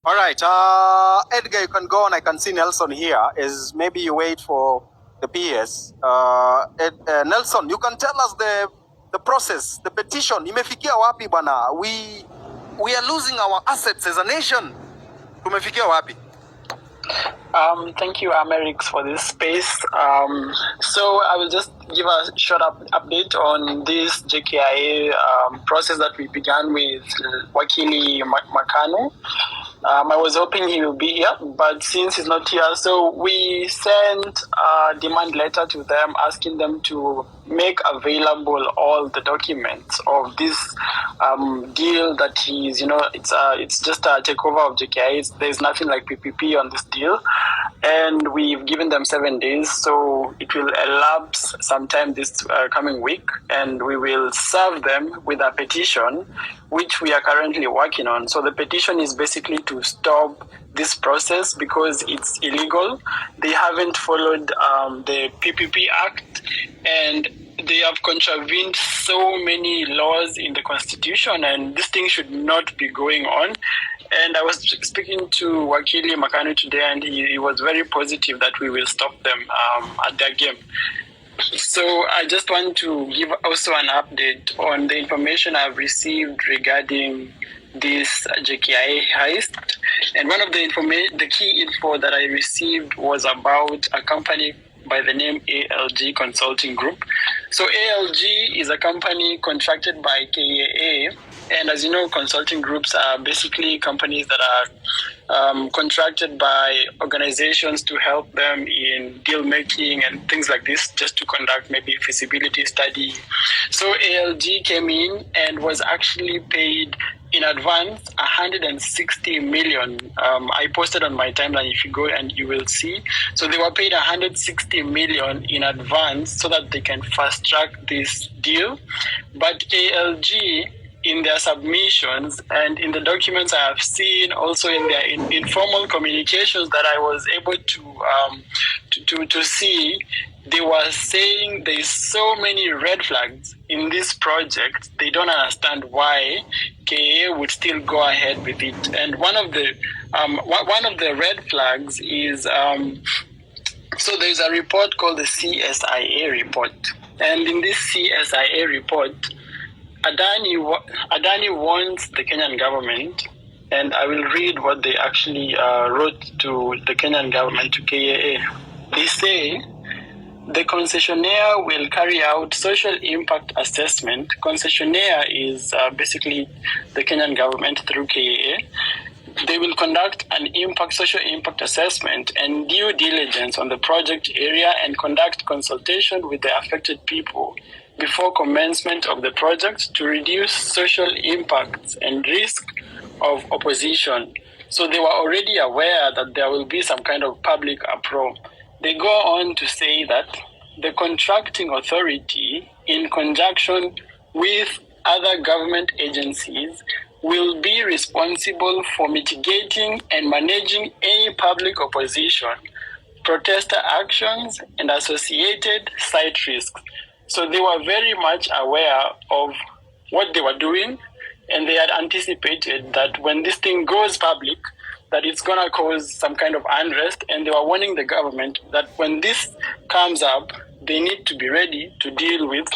All right. Edgar, you can go on. I can see Nelson here. Is maybe you wait for the PS. Nelson, you can tell us the process, the petition. Imefikia wapi bwana? We are losing our assets as a nation. Tumefikia wapi? Thank you, Amerix, for this space. So I will just give a short update on this Jkia process that we began with Wakili Makano. I was hoping he will be here, but since he's not here, so we sent a demand letter to them asking them to make available all the documents of this deal that he's, it's just a takeover of JKI. There's nothing like PPP on this deal. And we've given them 7 days, so it will elapse sometime this coming week, and we will serve them with a petition, which we are currently working on. So the petition is basically to stop this process because it's illegal. They haven't followed the PPP Act, and they have contravened so many laws in the Constitution, and this thing should not be going on. And I was speaking to Wakili Makano today, and he was very positive that we will stop them at their game. So I just want to give also an update on the information I've received regarding this JKI heist. And one of the key info that I received was about a company by the name ALG Consulting Group. So ALG is a company contracted by KAA, and as you know, consulting groups are basically companies that are contracted by organizations to help them in deal making and things like this, just to conduct maybe feasibility study. So ALG came in and was actually paid in advance 160 million. I posted on my timeline, if you go and you will see. So they were paid 160 million in advance so that they can fast track this deal. But ALG, in their submissions and in the documents I have seen, also in their informal communications that I was able to see, they were saying there's so many red flags in this project. They don't understand why KA would still go ahead with it. And one of the red flags is so there's a report called the CSIA report, and in this CSIA report, Adani wants the Kenyan government, and I will read what they actually wrote to the Kenyan government, to KAA. They say, the concessionaire will carry out social impact assessment. Concessionaire is basically the Kenyan government through KAA. They will conduct an social impact assessment and due diligence on the project area and conduct consultation with the affected people before commencement of the project to reduce social impacts and risk of opposition. So they were already aware that there will be some kind of public uproar. They go on to say that the contracting authority, in conjunction with other government agencies, will be responsible for mitigating and managing any public opposition, protester actions, and associated site risks. So they were very much aware of what they were doing, and they had anticipated that when this thing goes public, that it's going to cause some kind of unrest, and they were warning the government that when this comes up, they need to be ready to deal with,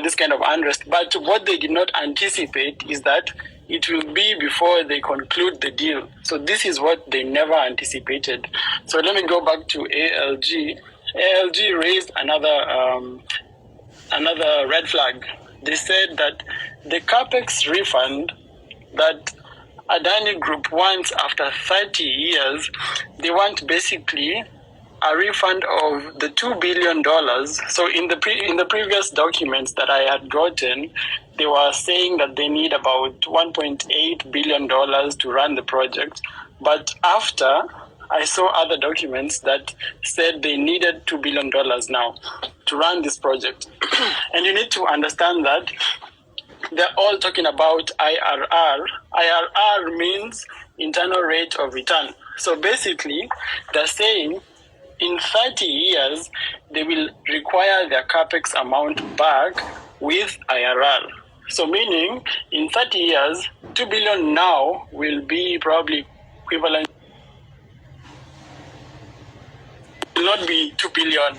this kind of unrest. But what they did not anticipate is that it will be before they conclude the deal. So this is what they never anticipated. So let me go back to ALG. ALG raised another red flag. They said that the capex refund that Adani Group wants after 30 years, they want basically a refund of the $2 billion. So in the previous documents that I had gotten, they were saying that they need about $1.8 billion to run the project. But after, I saw other documents that said they needed $2 billion now to run this project. And you need to understand that they're all talking about IRR. IRR means internal rate of return. So basically, they're saying in 30 years, they will require their capex amount back with IRR. So meaning, in 30 years, $2 billion now will be probably equivalent will not be $2 billion,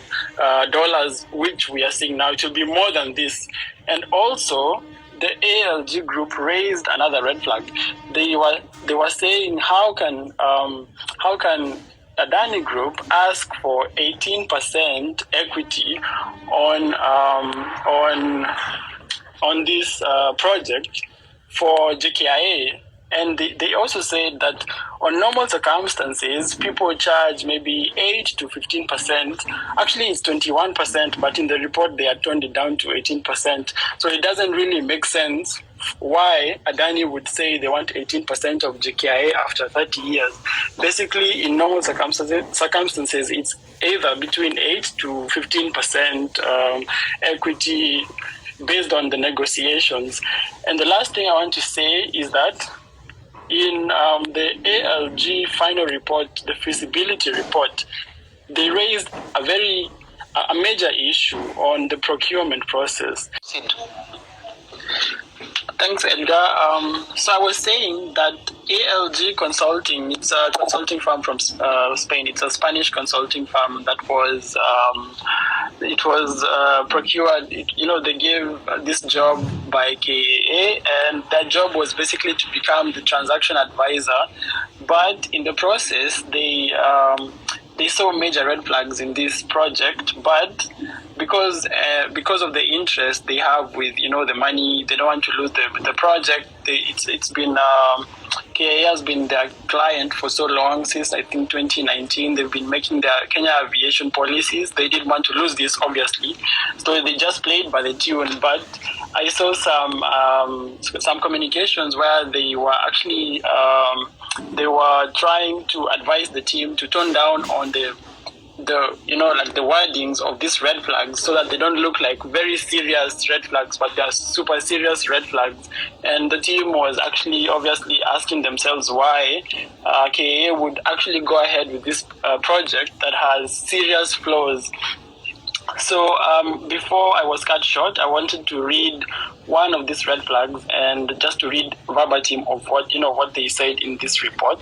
which we are seeing now. It will be more than this. And also, the ALG group raised another red flag. They were saying, how can Adani Group ask for 18% equity on this project for Jkia? And they also said that on normal circumstances, people charge maybe 8 to 15%. Actually, it's 21%, but in the report, they had toned it down to 18%. So it doesn't really make sense why Adani would say they want 18% of Jkia after 30 years. Basically, in normal circumstances, it's either between 8 to 15% equity based on the negotiations. And the last thing I want to say is that in the ALG final report, the feasibility report, they raised a major issue on the procurement process. Thanks, Edgar. So I was saying that ALG Consulting, it's a consulting firm from Spain. It's a Spanish consulting firm that was procured. They gave this job by KAA, and that job was basically to become the transaction advisor. But in the process, they saw major red flags in this project, but because of the interest they have with the money, they don't want to lose the project. It's been KAA has been their client for so long, since I think 2019. They've been making their Kenya aviation policies. They didn't want to lose this, obviously, so they just played by the tune. But I saw some communications where they were actually they were trying to advise the team to tone down on the wordings of these red flags, so that they don't look like very serious red flags, but they are super serious red flags. And the team was actually obviously asking themselves why KAA would actually go ahead with this project that has serious flaws. So before I was cut short, I wanted to read one of these red flags, and just to read verbatim of what they said in this report.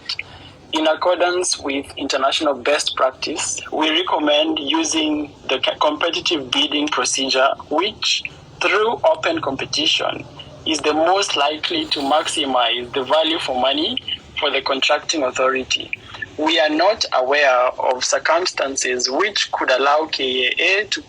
In accordance with international best practice, we recommend using the competitive bidding procedure, which, through open competition, is the most likely to maximize the value for money for the contracting authority. We are not aware of circumstances which could allow KAA to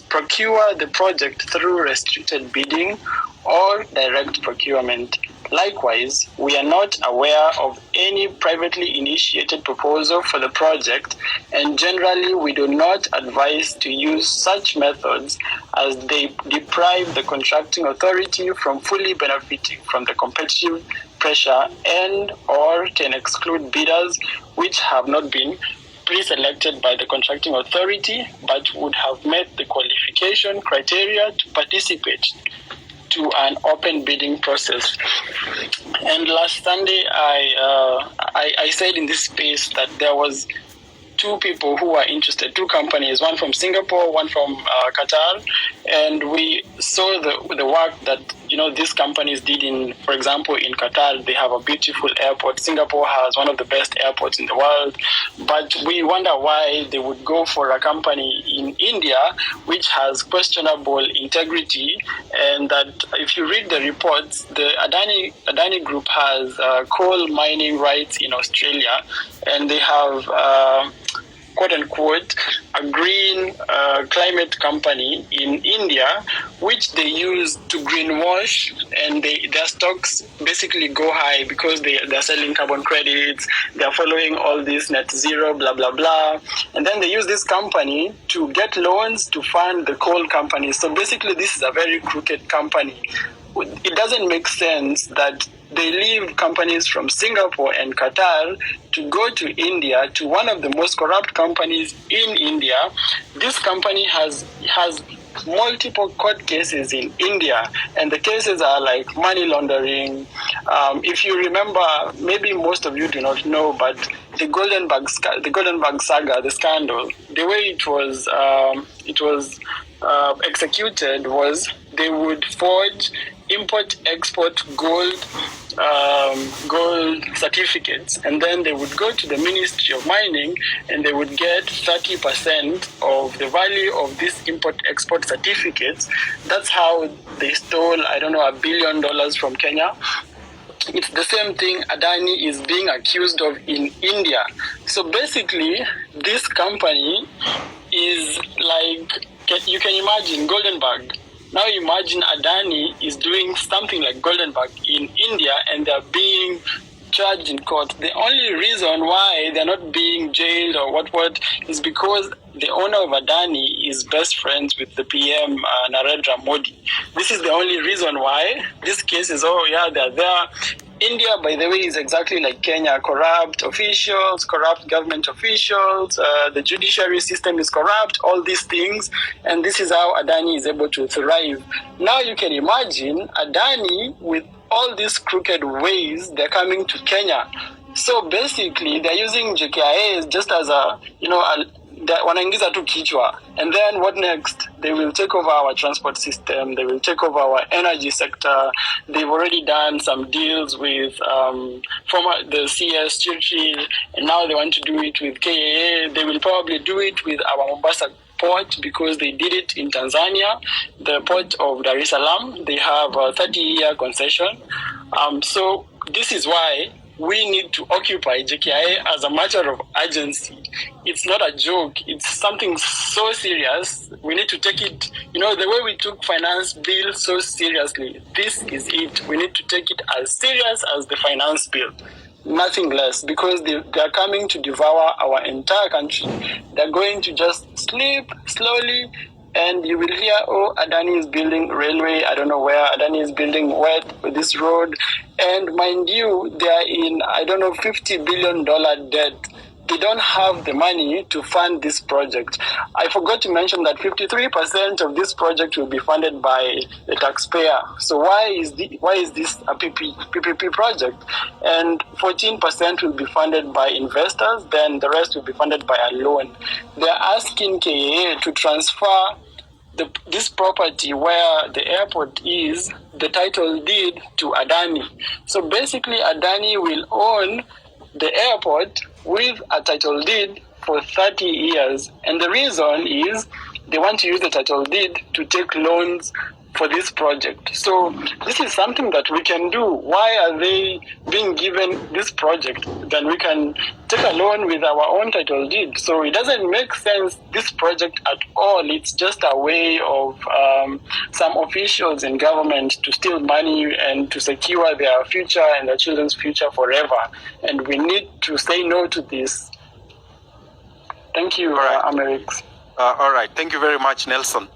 procure the project through restricted bidding or direct procurement. Likewise, we are not aware of any privately initiated proposal for the project, and generally we do not advise to use such methods, as they deprive the contracting authority from fully benefiting from the competitive pressure and or can exclude bidders which have not been pre-selected by the contracting authority but would have met the qualification criteria to participate to an open bidding process. And last Sunday, I said in this space that there was two people who were interested, two companies, one from Singapore, one from Qatar, and we saw the work that these companies did in, for example, in Qatar. They have a beautiful airport. Singapore has one of the best airports in the world, but we wonder why they would go for a company in India which has questionable integrity. And that if you read the reports, the Adani Group has coal mining rights in Australia, and they have quote-unquote, a green climate company in India, which they use to greenwash, and their stocks basically go high because they're selling carbon credits, they're following all this net zero, blah, blah, blah. And then they use this company to get loans to fund the coal companies. So basically, this is a very crooked company. It doesn't make sense that they leave companies from Singapore and Qatar to go to India, to one of the most corrupt companies in India. This company has multiple court cases in India, and the cases are like money laundering. If you remember, maybe most of you do not know, but the Goldenberg saga, the scandal, the way it was executed was they would forge import-export gold gold certificates, and then they would go to the Ministry of Mining and they would get 30% of the value of these import-export certificates. That's how they stole, I don't know, $1 billion from Kenya. It's the same thing Adani is being accused of in India. So basically, this company is like, you can imagine Goldenberg. Now imagine Adani is doing something like Goldenberg in India and they're being charged in court. The only reason why they're not being jailed or what is because the owner of Adani is best friends with the PM, Narendra Modi. This is the only reason why this case is, they're there. India, by the way, is exactly like Kenya, corrupt officials, corrupt government officials, the judiciary system is corrupt, all these things, and this is how Adani is able to thrive. Now you can imagine Adani with all these crooked ways, they're coming to Kenya. So basically, they're using Jkia just as wanaingiza tu kichwa. And then what next? They will take over our transport system. They will take over our energy sector. They've already done some deals with the CS Churchill, and now they want to do it with KAA. They will probably do it with our Mombasa port because they did it in Tanzania, the port of Dar es Salaam. They have a 30-year concession. So this is why we need to occupy Jkia as a matter of urgency. It's not a joke. It's something so serious. We need to take it, the way we took finance bill so seriously. This is it. We need to take it as serious as the finance bill. Nothing less, because they are coming to devour our entire country. They're going to just sleep slowly, and you will hear, Adani is building railway, I don't know where, Adani is building this road. And mind you, they are in, $50 billion debt. They don't have the money to fund this project. I forgot to mention that 53% of this project will be funded by the taxpayer. So why is this a PPP project? And 14% will be funded by investors, then the rest will be funded by a loan. They're asking KAA to transfer this property where the airport is, the title deed, to Adani. So basically, Adani will own the airport with a title deed for 30 years. And the reason is they want to use the title deed to take loans for this project. So this is something that we can do. Why are they being given this project? Then we can take a loan with our own title deed. So it doesn't make sense, this project at all. It's just a way of some officials in government to steal money and to secure their future and their children's future forever. And we need to say no to this. Thank you, Amerix. All right. Thank you very much, Nelson.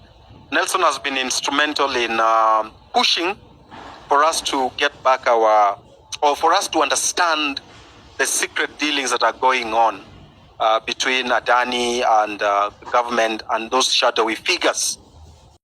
Nelson has been instrumental in pushing for us to get back for us to understand the secret dealings that are going on between Adani and the government and those shadowy figures